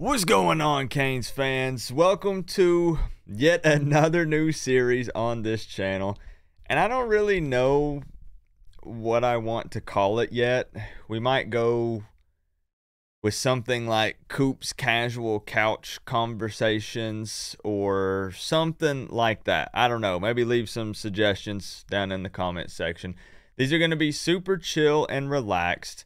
What's going on, Canes fans? Welcome to yet another new series on this channel. And I don't really know what I want to call it yet. We might go with something like Coop's Casual Couch Conversations or something like that. I don't know. Maybe leave some suggestions down in the comment section. These are going to be super chill and relaxed.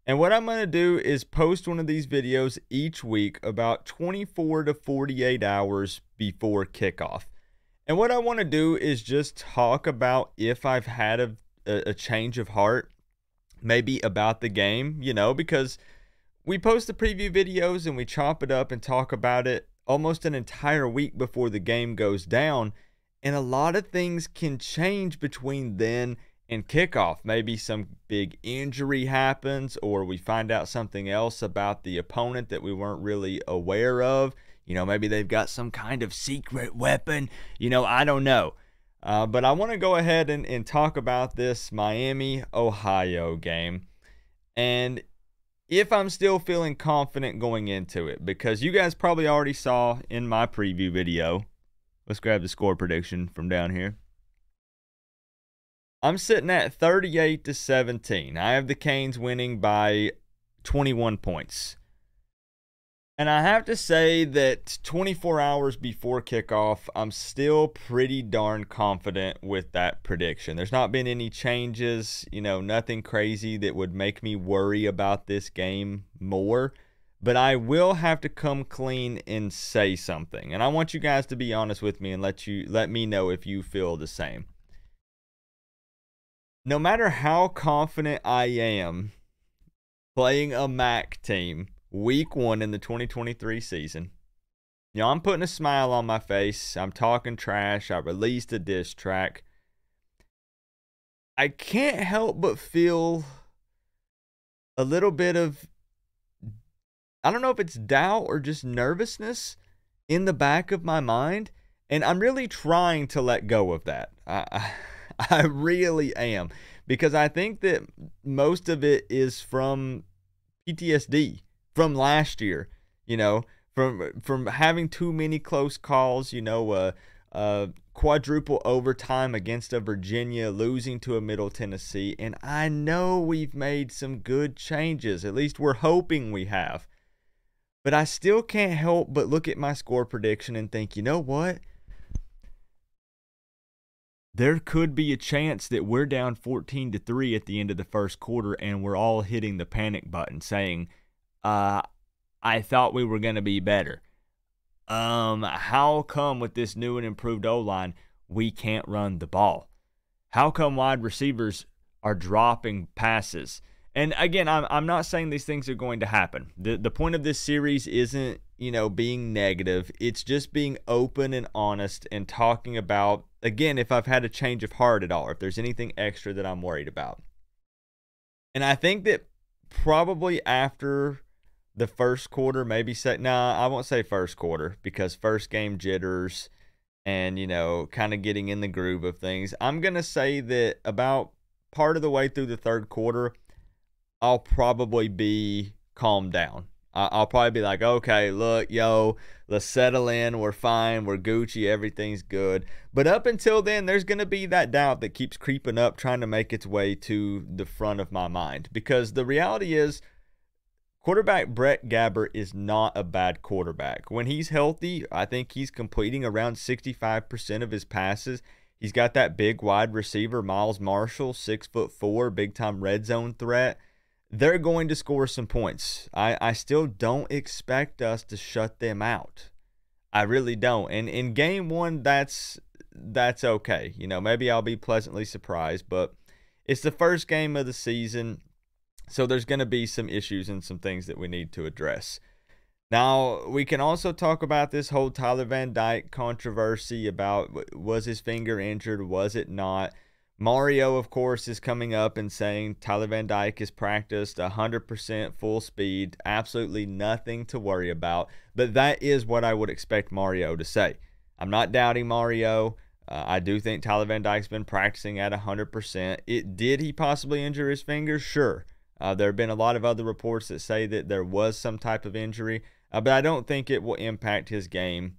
And what I'm going to do is post one of these videos each week about 24 to 48 hours before kickoff. And what I want to do is just talk about if I've had a change of heart, maybe about the game, because we post the preview videos and we chop it up and talk about it almost an entire week before the game goes down. And a lot of things can change between then and kickoff. Maybe some big injury happens, or we find out something else about the opponent that we weren't really aware of. Maybe they've got some kind of secret weapon. I don't know. But I want to go ahead and talk about this Miami, Ohio game. And if I'm still feeling confident going into it, because you guys probably already saw in my preview video. Let's grab the score prediction from down here. I'm sitting at 38 to 17. I have the Canes winning by 21 points. And I have to say that 24 hours before kickoff, I'm still pretty darn confident with that prediction. There's not been any changes, nothing crazy that would make me worry about this game more. But I will have to come clean and say something. And I want you guys to be honest with me and let me know if you feel the same. No matter how confident I am playing a MAC team week 1 in the 2023 season, I'm putting a smile on my face. I'm talking trash. I released a diss track. I can't help but feel a little bit of, I don't know if it's doubt or just nervousness in the back of my mind. And I'm really trying to let go of that. I really am, because I think that most of it is from PTSD from last year, from having too many close calls, quadruple overtime against a Virginia, losing to a Middle Tennessee. And I know we've made some good changes, at least we're hoping we have. But I still can't help but look at my score prediction and think, you know what? There could be a chance that we're down 14-3 at the end of the first quarter and we're all hitting the panic button saying, I thought we were going to be better. How come with this new and improved O-line, we can't run the ball? How come wide receivers are dropping passes? And again, I'm not saying these things are going to happen. The point of this series isn't, being negative. It's just being open and honest and talking about, again, if I've had a change of heart at all, or if there's anything extra that I'm worried about. And I think that probably after the first quarter, maybe I won't say first quarter, because first game jitters and, kind of getting in the groove of things. I'm going to say that about part of the way through the third quarter, I'll probably be calmed down. I'll probably be like, okay, look, let's settle in. We're fine. We're Gucci. Everything's good. But up until then, there's going to be that doubt that keeps creeping up, trying to make its way to the front of my mind. Because the reality is, quarterback Brett Gabbert is not a bad quarterback. When he's healthy, I think he's completing around 65% of his passes. He's got that big wide receiver, Miles Marshall, 6'4", big-time red zone threat. They're going to score some points. I still don't expect us to shut them out. I really don't. And in game 1, that's okay. Maybe I'll be pleasantly surprised, but it's the first game of the season, so there's going to be some issues and some things that we need to address. Now, we can also talk about this whole Tyler Van Dyke controversy about, was his finger injured, was it not? Mario, of course, is coming up and saying Tyler Van Dyke has practiced 100% full speed, absolutely nothing to worry about. But that is what I would expect Mario to say. I'm not doubting Mario. I do think Tyler Van Dyke's been practicing at 100%. Did he possibly injure his finger? Sure. There have been a lot of other reports that say that there was some type of injury. but I don't think it will impact his game.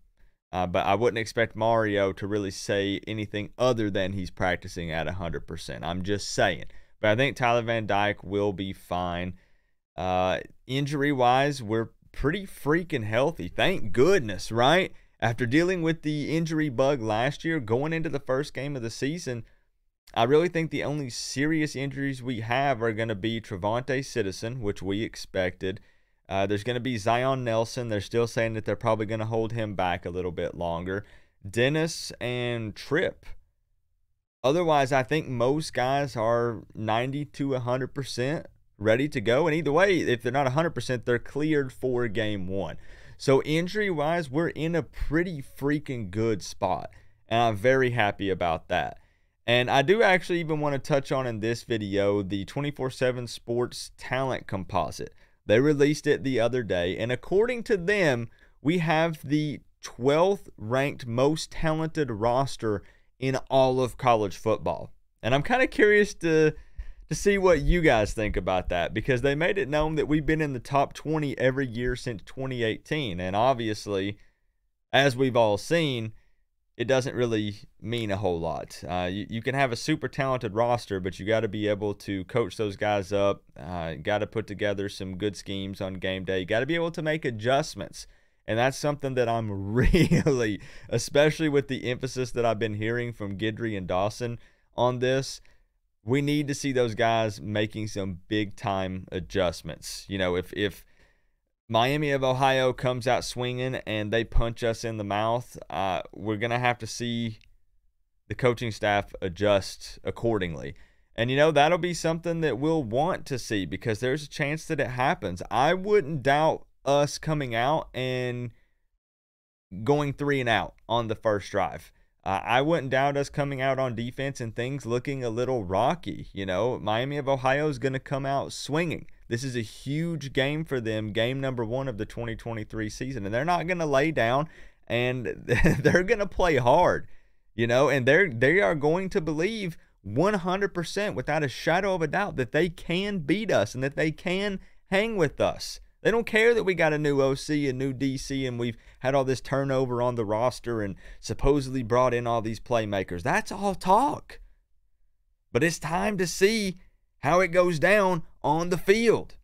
But I wouldn't expect Mario to really say anything other than he's practicing at 100%. I'm just saying. But I think Tyler Van Dyke will be fine. Injury-wise, we're pretty freaking healthy. Thank goodness, right? After dealing with the injury bug last year, going into the first game of the season, I really think the only serious injuries we have are going to be Trevante Citizen, which we expected. There's going to be Zion Nelson. They're still saying that they're probably going to hold him back a little bit longer. Dennis and Tripp. Otherwise, I think most guys are 90 to 100% ready to go. And either way, if they're not 100%, they're cleared for game one. So injury-wise, we're in a pretty freaking good spot. And I'm very happy about that. And I do actually even want to touch on in this video the 24/7 Sports Talent Composite. They released it the other day. And according to them, we have the 12th ranked most talented roster in all of college football. And I'm kind of curious to see what you guys think about that, because they made it known that we've been in the top 20 every year since 2018. And obviously, as we've all seen, it doesn't really mean a whole lot. You can have a super talented roster, but you got to be able to coach those guys up. Got to put together some good schemes on game day. Got to be able to make adjustments. And that's something that I'm really, especially with the emphasis that I've been hearing from Guidry and Dawson on this, we need to see those guys making some big-time adjustments. You know, if Miami of Ohio comes out swinging and they punch us in the mouth, we're going to have to see the coaching staff adjust accordingly. And, you know, that'll be something that we'll want to see, because there's a chance that it happens. I wouldn't doubt us coming out and going 3 and out on the first drive. I wouldn't doubt us coming out on defense and things looking a little rocky. You know, Miami of Ohio is going to come out swinging. This is a huge game for them, game number 1 of the 2023 season. And they're not going to lay down, and they're going to play hard, you know, and they are going to believe 100% without a shadow of a doubt that they can beat us and that they can hang with us. They don't care that we got a new OC, a new DC, and we've had all this turnover on the roster and supposedly brought in all these playmakers. That's all talk. But it's time to see how it goes down on the field.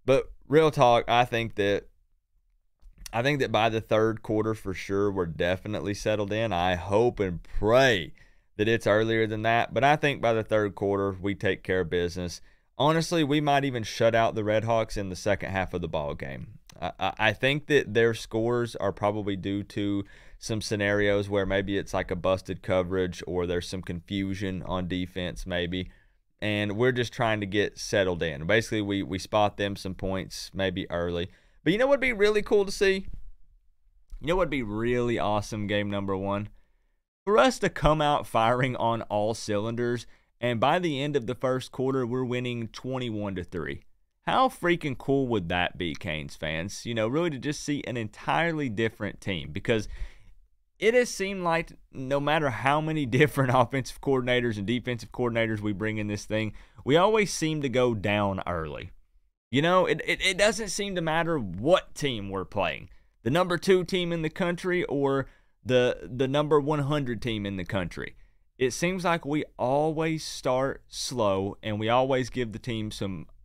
But real talk, I think that by the third quarter for sure, we're definitely settled in. I hope and pray that it's earlier than that. But I think by the third quarter, we take care of business. Honestly, we might even shut out the Redhawks in the second half of the ball game. I think that their scores are probably due to some scenarios where maybe it's like a busted coverage or there's some confusion on defense maybe. And we're just trying to get settled in. Basically, we spot them some points maybe early. But you know what would be really cool to see? You know what would be really awesome game number 1? For us to come out firing on all cylinders, and by the end of the first quarter, we're winning 21-3. How freaking cool would that be, Canes fans? You know, really to just see an entirely different team, because it has seemed like no matter how many different offensive coordinators and defensive coordinators we bring in this thing, we always seem to go down early. You know, it doesn't seem to matter what team we're playing. The number 2 team in the country or the number 100 team in the country. It seems like we always start slow and we always give the team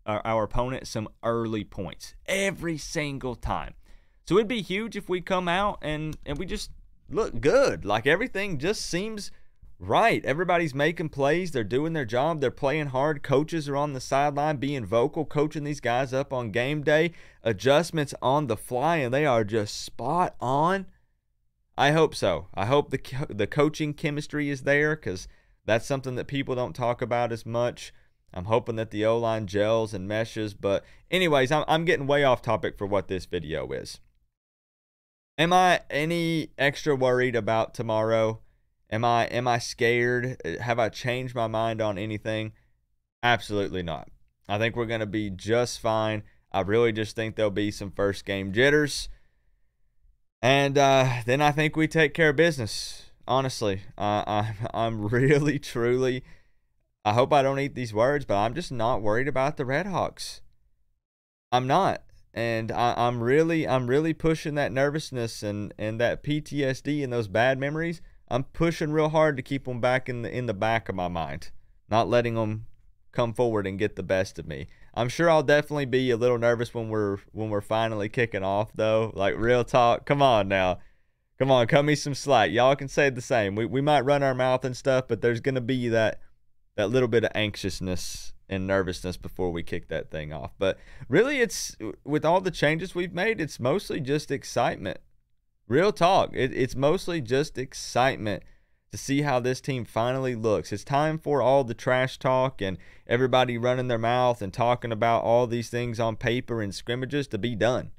our opponent some early points every single time. So it'd be huge if we come out and we just look good. Like everything just seems right. Everybody's making plays. They're doing their job. They're playing hard. Coaches are on the sideline being vocal, coaching these guys up on game day. Adjustments on the fly, and they are just spot on. I hope so. I hope the coaching chemistry is there, because that's something that people don't talk about as much. I'm hoping that the O-line gels and meshes. But anyways, I'm getting way off topic for what this video is. Am I any extra worried about tomorrow? Am I scared? Have I changed my mind on anything? Absolutely not. I think we're going to be just fine. I really just think there'll be some first game jitters. And then I think we take care of business. Honestly, I'm really, truly, I hope I don't eat these words, but I'm just not worried about the Redhawks. I'm not. And I'm really pushing that nervousness and that PTSD and those bad memories. I'm pushing real hard to keep them back in the back of my mind, not letting them come forward and get the best of me. I'm sure I'll definitely be a little nervous when we're finally kicking off, though. Like, real talk. Come on now. Come on, cut me some slack. Y'all can say the same. We might run our mouth and stuff, but there's gonna be that little bit of anxiousness and nervousness before we kick that thing off. But really, it's with all the changes we've made, it's mostly just excitement. Real talk. It's mostly just excitement to see how this team finally looks. It's time for all the trash talk and everybody running their mouth and talking about all these things on paper and scrimmages to be done.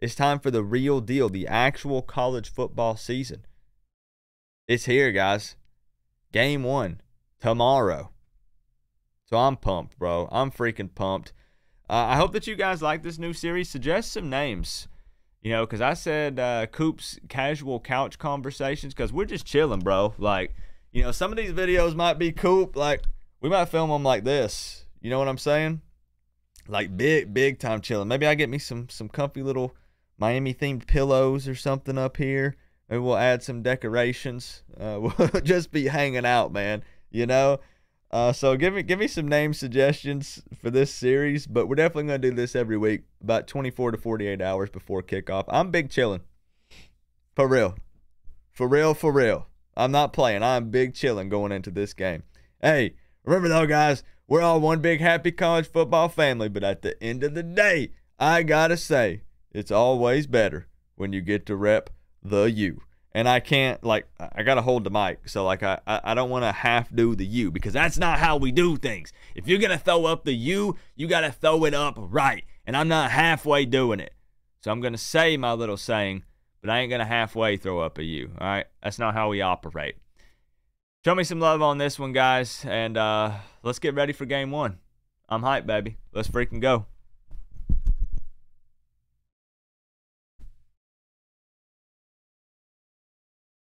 It's time for the real deal, the actual college football season. It's here, guys. Game 1 tomorrow. So I'm pumped, bro. I'm freaking pumped. I hope that you guys like this new series. Suggest some names. You know, because I said Coop's casual couch conversations, because we're just chilling, bro. Like, you know, some of these videos might be Coop. Like, we might film them like this. You know what I'm saying? Like, big time chilling. Maybe I get me some comfy little Miami-themed pillows or something up here. Maybe we'll add some decorations. We'll just be hanging out, man. You know? So give me some name suggestions for this series, but we're definitely going to do this every week, about 24 to 48 hours before kickoff. I'm big chilling. For real. For real. I'm not playing. I'm big chilling going into this game. Hey, remember though, guys, we're all one big happy college football family, but at the end of the day, I got to say, it's always better when you get to rep the U. And I can't, like, I got to hold the mic. So, like, I don't want to half do the U, because that's not how we do things. If you're going to throw up the U, you got to throw it up right. And I'm not halfway doing it. So I'm going to say my little saying, but I ain't going to halfway throw up a U. All right? That's not how we operate. Show me some love on this one, guys. And let's get ready for game 1. I'm hyped, baby. Let's freaking go.